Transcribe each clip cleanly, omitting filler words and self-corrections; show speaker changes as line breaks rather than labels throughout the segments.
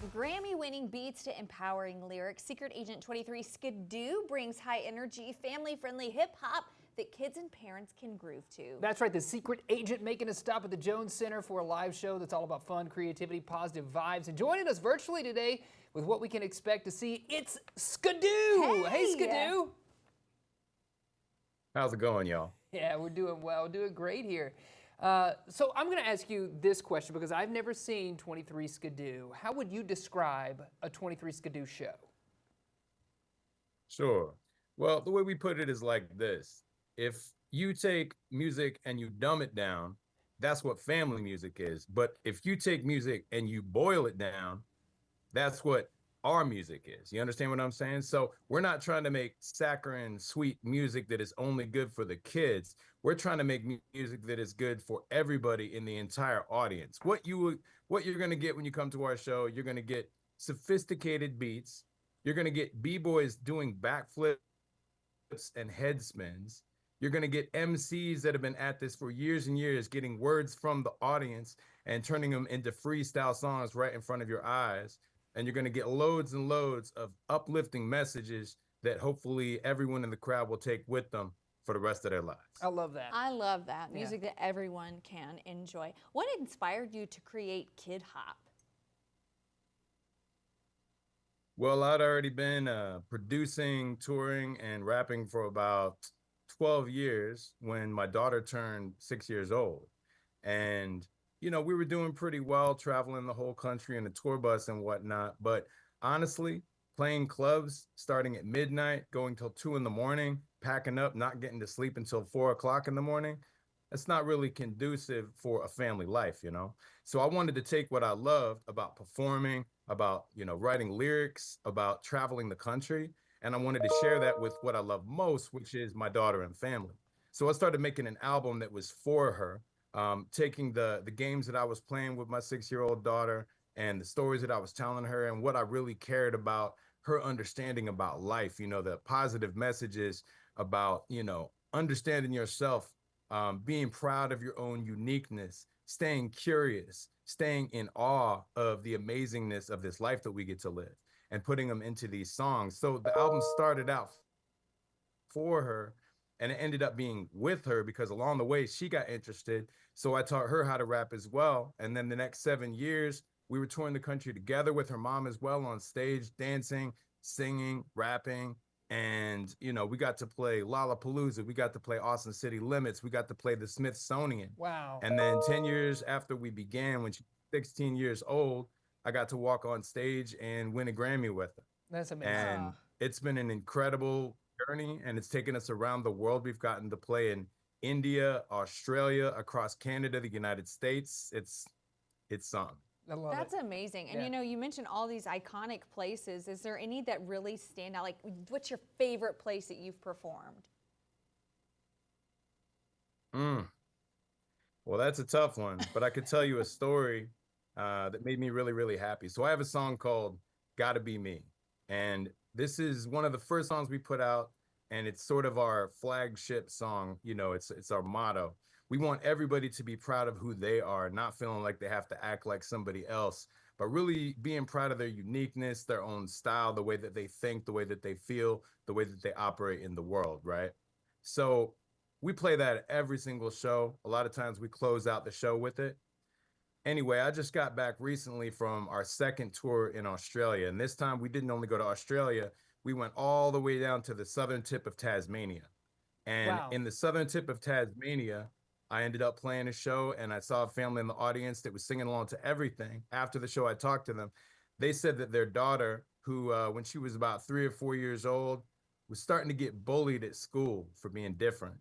Grammy-winning beats to empowering lyrics, Secret Agent 23 Skidoo brings high-energy, family-friendly hip-hop that kids and parents can groove to.
That's right, the Secret Agent making a stop at the Jones Center for a live show that's all about fun, creativity, positive vibes. And joining us virtually today with what we can expect to see, it's Skidoo! Hey Skidoo!
How's it going, y'all?
Yeah, we're doing well, doing great here. So I'm going to ask you this question because I've never seen 23 Skidoo. How would you describe a 23 Skidoo show?
Sure. Well, the way we put it is like this. If you take music and you dumb it down, that's what family music is. But if you take music and you boil it down, that's what our music is. You understand what I'm saying? So we're not trying to make saccharine, sweet music that is only good for the kids. We're trying to make music that is good for everybody in the entire audience. What you're going to get when you come to our show, you're going to get sophisticated beats. You're going to get b-boys doing backflips and head spins. You're going to get MCs that have been at this for years and years, getting words from the audience and turning them into freestyle songs right in front of your eyes. And you're going to get loads and loads of uplifting messages that hopefully everyone in the crowd will take with them for the rest of their lives.
I love that.
I love that. Music that everyone can enjoy. What inspired you to create Kid Hop?
Well, I'd already been producing, touring, and rapping for about 12 years when my daughter turned 6 years old. And, you know, we were doing pretty well, traveling the whole country in a tour bus and whatnot. But honestly, playing clubs starting at midnight, going till 2 in the morning, packing up, not getting to sleep until 4 o'clock in the morning, that's not really conducive for a family life, you know? So I wanted to take what I loved about performing, about, you know, writing lyrics, about traveling the country, and I wanted to share that with what I love most, which is my daughter and family. So I started making an album that was for her, taking the games that I was playing with my 6-year-old daughter and the stories that I was telling her and what I really cared about her understanding about life, you know, the positive messages about, you know, understanding yourself, being proud of your own uniqueness, staying curious, staying in awe of the amazingness of this life that we get to live, and putting them into these songs. So the album started out for her, and it ended up being with her because along the way she got interested. So I taught her how to rap as well. And then the next 7 years, we were touring the country together with her mom as well on stage, dancing, singing, rapping. And, you know, we got to play Lollapalooza. We got to play Austin City Limits. We got to play the Smithsonian.
Wow.
And then 10 years after we began, when she was 16 years old, I got to walk on stage and win a Grammy with her.
That's amazing.
And it's been an incredible journey, and it's taken us around the world. We've gotten to play in India, Australia, across Canada, the United States. It's something.
I love
That's
it.
amazing. And
Yeah.
you know, you mentioned all these iconic places. Is there any that really stand out? Like, what's your favorite place that you've performed?
Well, that's a tough one, but I could tell you a story that made me really, really happy. So I have a song called Gotta Be Me. And this is one of the first songs we put out, and it's sort of our flagship song. You know, it's our motto. We want everybody to be proud of who they are, not feeling like they have to act like somebody else, but really being proud of their uniqueness, their own style, the way that they think, the way that they feel, the way that they operate in the world, right? So we play that at every single show. A lot of times we close out the show with it. Anyway, I just got back recently from our second tour in Australia. And this time we didn't only go to Australia, we went all the way down to the southern tip of Tasmania. And
Wow.
in the southern tip of Tasmania, I ended up playing a show and I saw a family in the audience that was singing along to everything. After the show, I talked to them. They said that their daughter, who, when she was about 3 or 4 years old, was starting to get bullied at school for being different.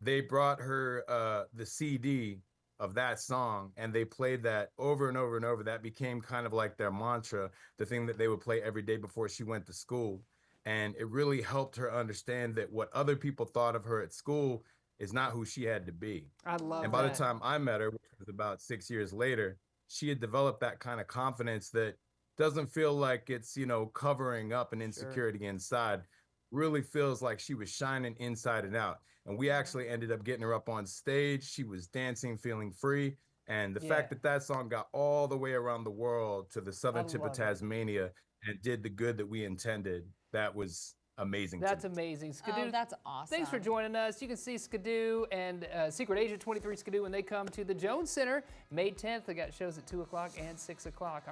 They brought her the CD of that song and they played that over and over and over. That became kind of like their mantra, the thing that they would play every day before she went to school. And it really helped her understand that what other people thought of her at school is not who she had to be.
I love
And by the
that.
time I met her, which was about 6 years later, she had developed that kind of confidence that doesn't feel like it's, you know, covering up an insecurity inside. Really feels like she was shining inside and out. And we actually ended up getting her up on stage. She was dancing, feeling free. And the
Yeah.
fact that that song got all the way around the world to the southern tip of
love it.
Tasmania and did the good that we intended, that was amazing.
That's
to me.
amazing. Skidoo,
Oh, that's awesome.
thanks for joining us. You can see Skidoo and Secret Agent 23 Skidoo when they come to the Jones Center May 10th. They got shows at 2 o'clock and 6 o'clock.